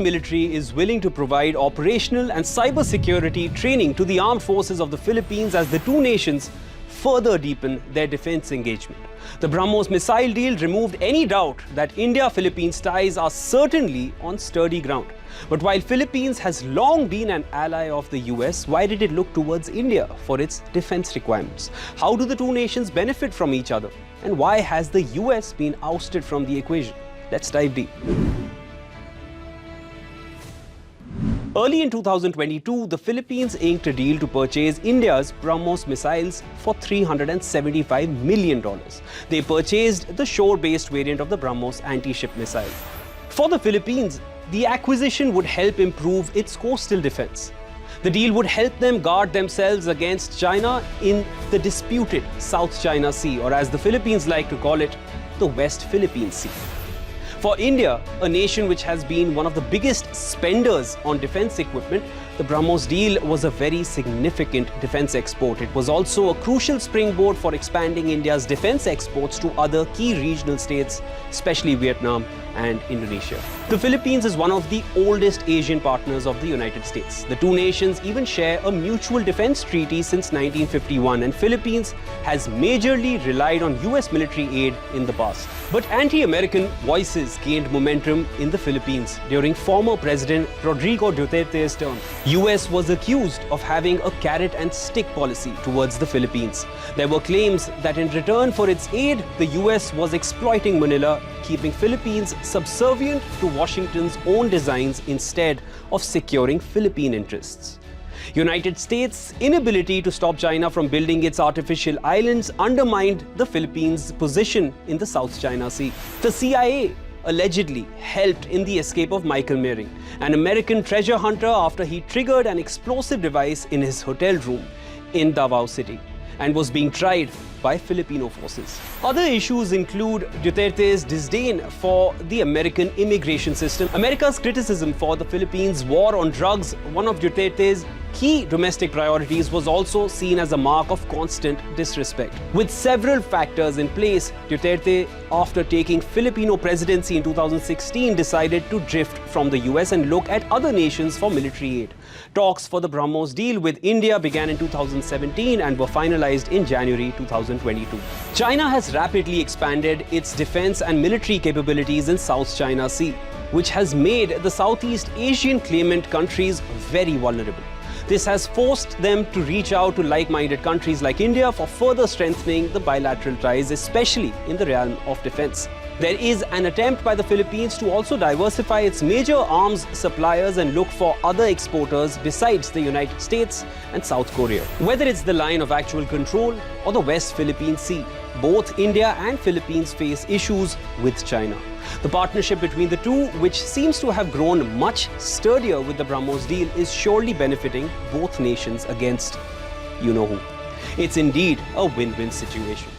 military is willing to provide operational and cybersecurity training to the armed forces of the Philippines as the two nations further deepen their defense engagement. The BrahMos missile deal removed any doubt that India-Philippines ties are certainly on sturdy ground. But while Philippines has long been an ally of the US, why did it look towards India for its defense requirements? How do the two nations benefit from each other? And why has the US been ousted from the equation? Let's dive deep. Early in 2022, the Philippines inked a deal to purchase India's BrahMos missiles for $375 million. They purchased the shore-based variant of the BrahMos anti-ship missile. For the Philippines, the acquisition would help improve its coastal defense. The deal would help them guard themselves against China in the disputed South China Sea, or as the Philippines like to call it, the West Philippine Sea. For India, a nation which has been one of the biggest spenders on defense equipment, the BrahMos deal was a very significant defense export. It was also a crucial springboard for expanding India's defense exports to other key regional states, especially Vietnam and Indonesia. The Philippines is one of the oldest Asian partners of the United States. The two nations even share a mutual defense treaty since 1951, and Philippines has majorly relied on US military aid in the past. But anti-American voices gained momentum in the Philippines during former President Rodrigo Duterte's term. US was accused of having a carrot and stick policy towards the Philippines. There were claims that in return for its aid, the US was exploiting Manila, keeping Philippines subservient to Washington's own designs instead of securing Philippine interests. United States' inability to stop China from building its artificial islands undermined the Philippines' position in the South China Sea. The CIA allegedly helped in the escape of Michael Mering, an American treasure hunter, after he triggered an explosive device in his hotel room in Davao City and was being tried by Filipino forces. Other issues include Duterte's disdain for the American immigration system, America's criticism for the Philippines' war on drugs. One of Duterte's key domestic priorities was also seen as a mark of constant disrespect. With several factors in place, Duterte, after taking Filipino presidency in 2016, decided to drift from the US and look at other nations for military aid. Talks for the BrahMos deal with India began in 2017 and were finalized in January 2022. China has rapidly expanded its defense and military capabilities in South China Sea, which has made the Southeast Asian claimant countries very vulnerable. This has forced them to reach out to like-minded countries like India for further strengthening the bilateral ties, especially in the realm of defense. There is an attempt by the Philippines to also diversify its major arms suppliers and look for other exporters besides the United States and South Korea. Whether it's the line of actual control or the West Philippine Sea, both India and Philippines face issues with China. The partnership between the two, which seems to have grown much sturdier with the BrahMos deal, is surely benefiting both nations against you-know-who. It's indeed a win-win situation.